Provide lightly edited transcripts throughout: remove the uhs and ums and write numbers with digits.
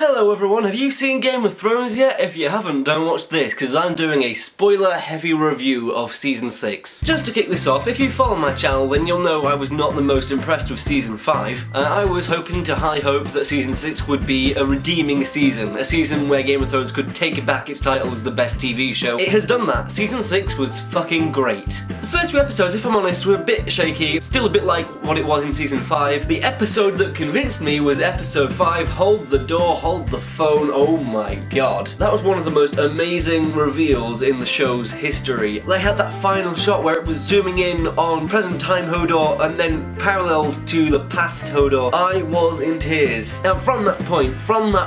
Hello everyone, have you seen Game of Thrones yet? If you haven't, don't watch this, because I'm doing a spoiler-heavy review of Season 6. Just to kick this off, if you follow my channel, then you'll know I was not the most impressed with Season 5. I was hoping to high hopes that Season 6 would be a redeeming season, a season where Game of Thrones could take back its title as the best TV show. It has done that. Season 6 was fucking great. The first few episodes, if I'm honest, were a bit shaky, still a bit like what it was in Season 5. The episode that convinced me was Episode 5, Hold the Door, Hold the Phone. Oh my god. That was one of the most amazing reveals in the show's history. They had that final shot where it was zooming in on present time Hodor and then paralleled to the past Hodor. I was in tears. And from that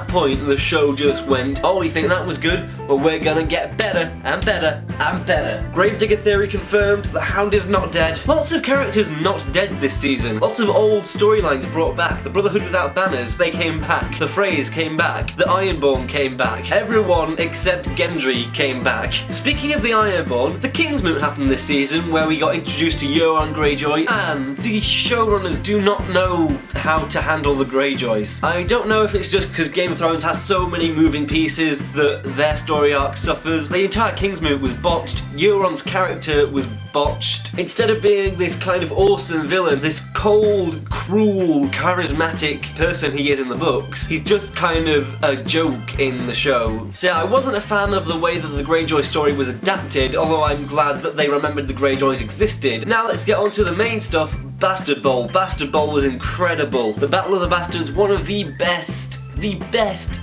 point, the show just went, oh, you think that was good? Well, we're gonna get better and better and better. Gravedigger theory confirmed, the Hound is not dead. Lots of characters not dead this season. Lots of old storylines brought back. The Brotherhood Without Banners, they came back. The Freys came back. The Ironborn came back. Everyone except Gendry came back. Speaking of the Ironborn, the Kingsmoot happened this season where we got introduced to Euron Greyjoy, and the showrunners do not know how to handle the Greyjoys. I don't know if it's just because Game of Thrones has so many moving pieces that their story arc suffers. The entire Kingsmoot was botched. Euron's character was botched. Instead of being this kind of awesome villain, this cold, cruel, charismatic person he is in the books, he's just kind of a joke in the show. So yeah, I wasn't a fan of the way that the Greyjoy story was adapted, although I'm glad that they remembered the Greyjoys existed. Now let's get on to the main stuff. Bastard Bowl. Bastard Bowl was incredible. The Battle of the Bastards, one of the best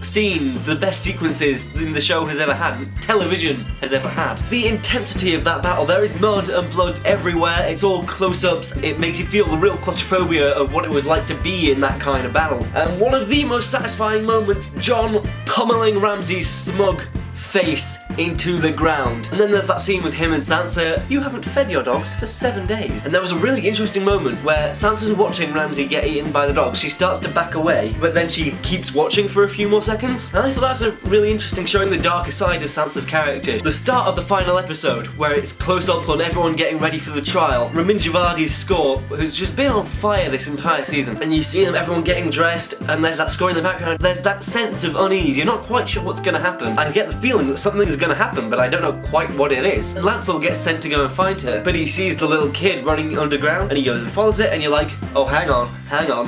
scenes, the best sequences the show has ever had, television has ever had. The intensity of that battle, there is mud and blood everywhere, it's all close-ups, it makes you feel the real claustrophobia of what it would like to be in that kind of battle. And one of the most satisfying moments, Jon pummeling Ramsay's smug face into the ground. And then there's that scene with him and Sansa. You haven't fed your dogs for 7 days. And there was a really interesting moment where Sansa's watching Ramsay get eaten by the dogs. She starts to back away, but then she keeps watching for a few more seconds. And I thought that's a really interesting, showing the darker side of Sansa's character. The start of the final episode, where it's close-ups on everyone getting ready for the trial. Ramin Djawadi's score, who's just been on fire this entire season. And you see everyone getting dressed, and there's that score in the background. There's that sense of unease. You're not quite sure what's going to happen. I get the feeling that something is going to happen, but I don't know quite what it is. And Lancel gets sent to go and find her, but he sees the little kid running underground, and he goes and follows it, and you're like, oh, hang on.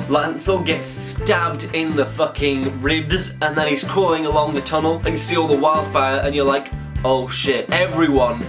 Lancel gets stabbed in the fucking ribs, and then he's crawling along the tunnel, and you see all the wildfire, and you're like, oh shit, everyone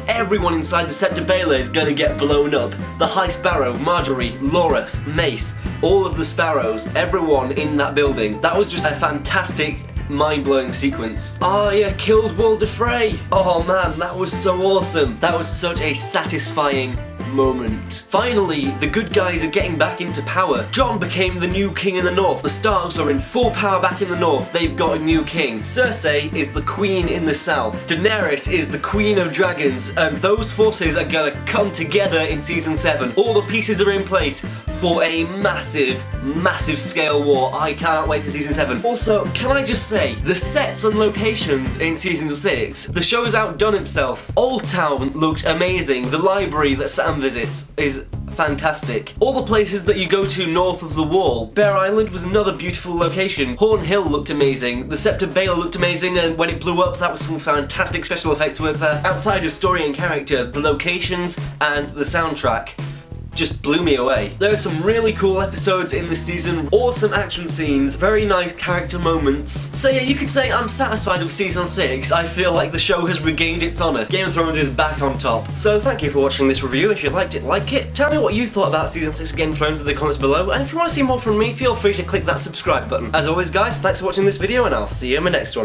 inside the Sept of Baelor is gonna get blown up. The High Sparrow, Marjorie, Loras, Mace, all of the Sparrows, everyone in that building. That was just a fantastic, mind-blowing sequence. Arya killed Walder Frey. Oh man, that was so awesome. That was such a satisfying moment. Finally, the good guys are getting back into power. Jon became the new king in the north. The Starks are in full power back in the north. They've got a new king. Cersei is the queen in the south. Daenerys is the queen of dragons, and those forces are gonna come together in season 7. All the pieces are in place for a massive scale war. I cannot wait for season 7. Also, can I just say, the sets and locations in season 6, the show has outdone itself. Old Town looked amazing. The library that Sam visits is fantastic. All the places that you go to north of the wall. Bear Island was another beautiful location. Horn Hill looked amazing. The Sept of Baelor looked amazing, and when it blew up, that was some fantastic special effects work there. Outside of story and character, the locations and the soundtrack just blew me away. There are some really cool episodes in this season, awesome action scenes, very nice character moments. So yeah, you could say I'm satisfied with season 6. I feel like the show has regained its honour. Game of Thrones is back on top. So thank you for watching this review. If you liked it, like it. Tell me what you thought about season 6 of Game of Thrones in the comments below, and if you want to see more from me, feel free to click that subscribe button. As always guys, thanks for watching this video, and I'll see you in my next one.